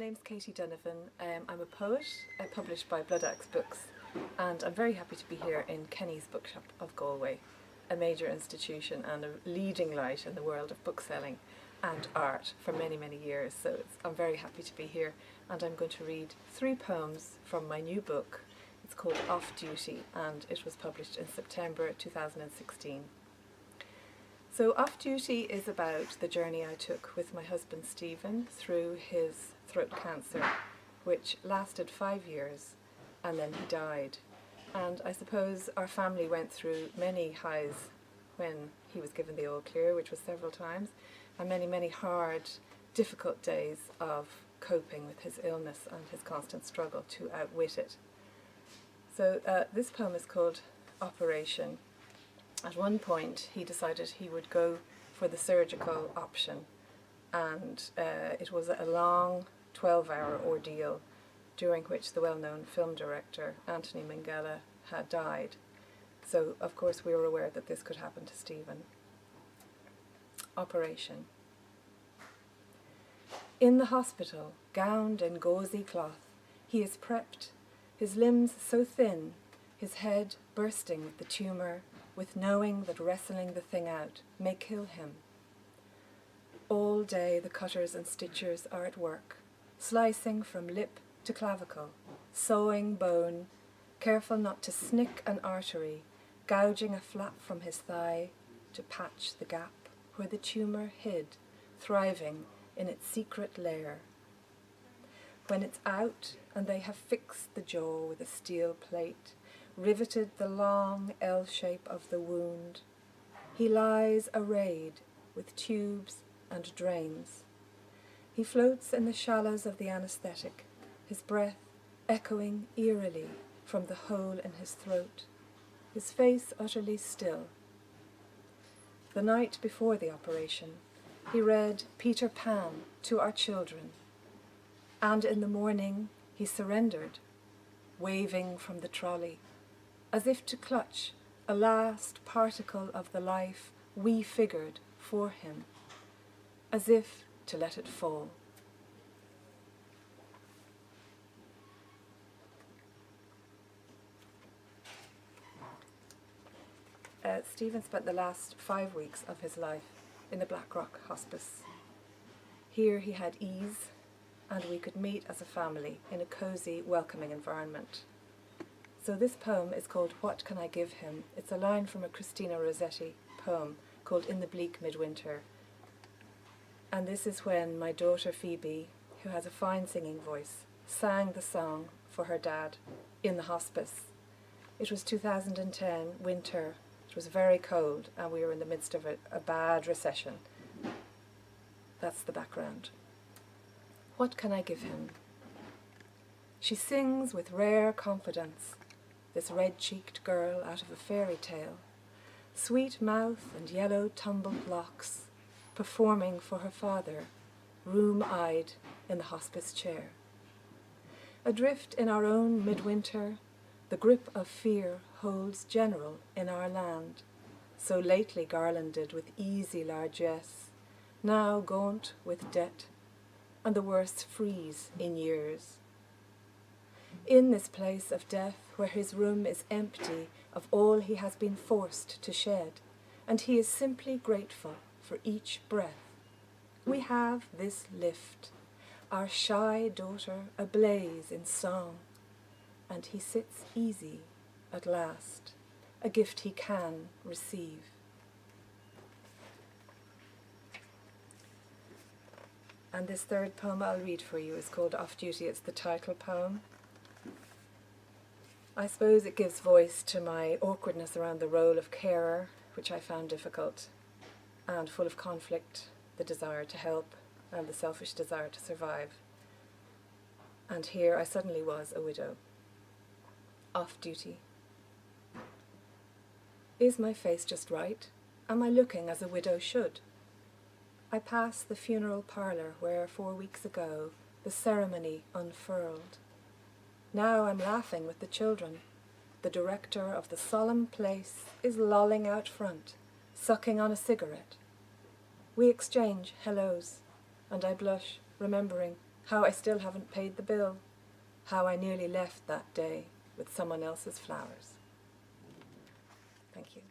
name's Katie Donovan. I'm a poet published by Blood Axe Books, and I'm very happy to be here in Kennys Bookshop of Galway, a major institution and a leading light in the world of bookselling and art for many, many years. So I'm very happy to be here, and I'm going to read 3 poems from my new book. It's called Off Duty, and it was published in September 2016. So Off Duty is about the journey I took with my husband Stephen through his throat cancer, which lasted 5 years, and then he died. And I suppose our family went through many highs when he was given the all clear, which was several times, and many, many hard, difficult days of coping with his illness and his constant struggle to outwit it. So this poem is called Operation. At one point he decided he would go for the surgical option, and it was a long 12-hour ordeal during which the well-known film director Anthony Minghella had died. So of course we were aware that this could happen to Stephen. Operation. In the hospital, gowned in gauzy cloth, he is prepped, his limbs so thin, his head bursting with the tumour, with knowing that wrestling the thing out may kill him. All day the cutters and stitchers are at work, slicing from lip to clavicle, sewing bone, careful not to snick an artery, gouging a flap from his thigh to patch the gap where the tumour hid, thriving in its secret lair. When it's out and they have fixed the jaw with a steel plate, riveted the long L shape of the wound, he lies arrayed with tubes and drains. He floats in the shallows of the anaesthetic, his breath echoing eerily from the hole in his throat, his face utterly still. The night before the operation, he read Peter Pan to our children, and in the morning he surrendered, waving from the trolley, as if to clutch a last particle of the life we figured for him, as if to let it fall. Stephen spent the last 5 weeks of his life in the Blackrock hospice. Here he had ease, and we could meet as a family in a cosy, welcoming environment. So this poem is called What Can I Give Him? It's a line from a Christina Rossetti poem called In the Bleak Midwinter. And this is when my daughter Phoebe, who has a fine singing voice, sang the song for her dad in the hospice. It was 2010, winter. It was very cold, and we were in the midst of a bad recession. That's the background. What can I give him? She sings with rare confidence, this red-cheeked girl out of a fairy tale, sweet mouth and yellow tumbled locks, performing for her father, room-eyed in the hospice chair. Adrift in our own midwinter, the grip of fear holds general in our land, so lately garlanded with easy largesse, now gaunt with debt, and the worst freeze in years. In this place of death, where his room is empty of all he has been forced to shed, and he is simply grateful for each breath, we have this lift, our shy daughter ablaze in song, and he sits easy at last, a gift he can receive. And this third poem I'll read for you is called Off Duty. It's the title poem. I suppose it gives voice to my awkwardness around the role of carer, which I found difficult and full of conflict, the desire to help and the selfish desire to survive. And here I suddenly was a widow. Off duty. Is my face just right? Am I looking as a widow should? I pass the funeral parlour where 4 weeks ago the ceremony unfurled. Now I'm laughing with the children. The director of the solemn place is lolling out front, sucking on a cigarette. We exchange hellos, and I blush, remembering How I still haven't paid the bill. How I nearly left that day with someone else's flowers. Thank you.